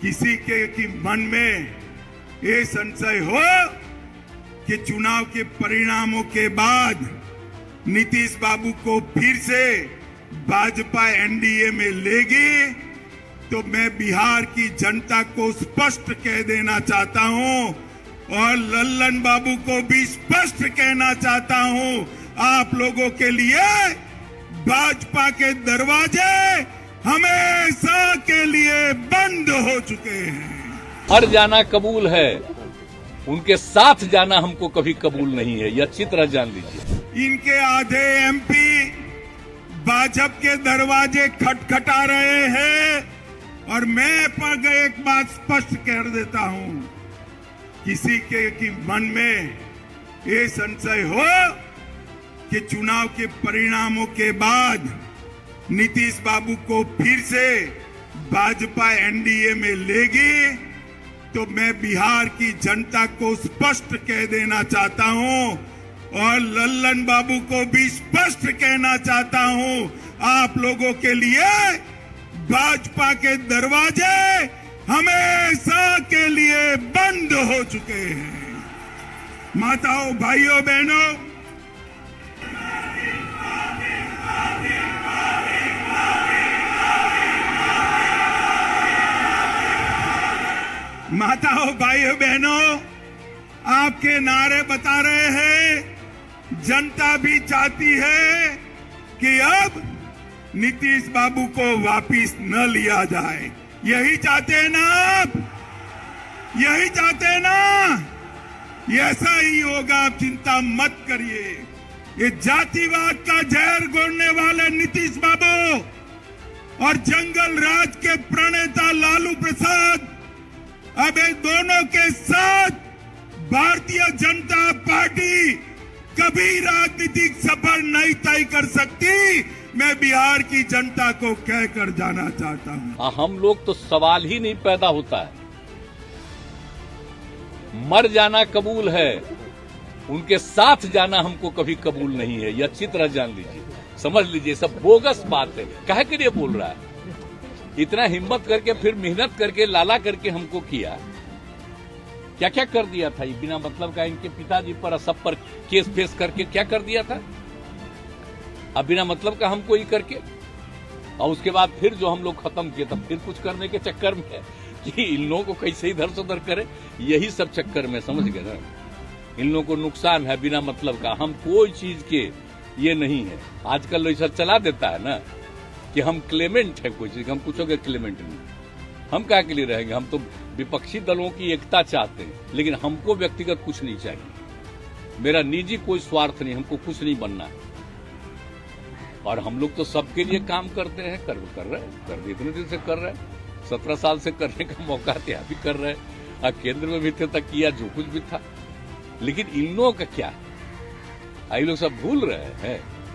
किसी के कि मन में ये संशय हो कि चुनाव के परिणामों के बाद नीतीश बाबू को फिर से भाजपा एनडीए में लेगी, तो मैं बिहार की जनता को स्पष्ट कह देना चाहता हूं और लल्लन बाबू को भी स्पष्ट कहना चाहता हूं, आप लोगों के लिए भाजपा के दरवाजे हमेशा के लिए बंद हो चुके हैं। हर जाना कबूल है, उनके साथ जाना हमको कभी कबूल नहीं है, ये अच्छी तरह जान लीजिए। इनके आधे एमपी भाजपा के दरवाजे खटखटा रहे हैं और मैं पर एक बात स्पष्ट कर देता हूं, किसी के कि मन में ये संशय हो कि चुनाव के परिणामों के बाद नीतीश बाबू को फिर से भाजपा एनडीए में लेगी, तो मैं बिहार की जनता को स्पष्ट कह देना चाहता हूं और लल्लन बाबू को भी स्पष्ट कहना चाहता हूं, आप लोगों के लिए भाजपा के दरवाजे हमेशा के लिए बंद हो चुके हैं। माताओं, भाइयों, बहनों, आपके नारे बता रहे हैं, जनता भी चाहती है कि अब नीतीश बाबू को वापिस न लिया जाए। यही चाहते हैं ना आप? यही चाहते हैं ना? ऐसा ही होगा, आप चिंता मत करिए। ये जातिवाद का जहर घोलने वाले नीतीश बाबू और जंगल राज के प्रणेता लालू प्रसाद अब इन दोनों के साथ भारतीय जनता पार्टी कभी राजनीतिक सफर नहीं तय कर सकती, मैं बिहार की जनता को कहकर जाना चाहता हूं। हम लोग तो सवाल ही नहीं पैदा होता है, मर जाना कबूल है, उनके साथ जाना हमको कभी कबूल नहीं है, ये अच्छी तरह जान लीजिए, समझ लीजिए। सब बोगस बात है, काहे के लिए बोल रहा है? इतना हिम्मत करके फिर मेहनत करके लाला करके हमको किया, क्या क्या कर दिया था? ये बिना मतलब का इनके पिताजी पर सब पर केस फेस करके क्या कर दिया था? अब बिना मतलब का हमको ही करके, और उसके बाद फिर जो हम लोग खत्म किए, तब फिर कुछ करने के चक्कर में कि इन लोगों को कैसे इधर से उधर करे, यही सब चक्कर में, समझ गए ना? इन लोगों को नुकसान है बिना मतलब का, हम कोई चीज के ये नहीं है। आजकल ऐसा चला देता है ना कि हम क्लेमेंट है कोई चीज, हम कुछ के क्लेमेंट नहीं, हम क्या के लिए रहेंगे? हम तो विपक्षी दलों की एकता चाहते हैं, लेकिन हमको व्यक्तिगत कुछ नहीं चाहिए, मेरा निजी कोई स्वार्थ नहीं, हमको कुछ नहीं बनना है। और हम लोग तो सबके लिए काम करते हैं, कर रहे इतने दिन से कर रहे हैं, 17 साल से करने का मौका था, अभी कर रहे हैं, केंद्र में भी थे तक किया जो कुछ भी था। लेकिन इन लोगों का क्या है? ये लोग सब भूल रहे हैं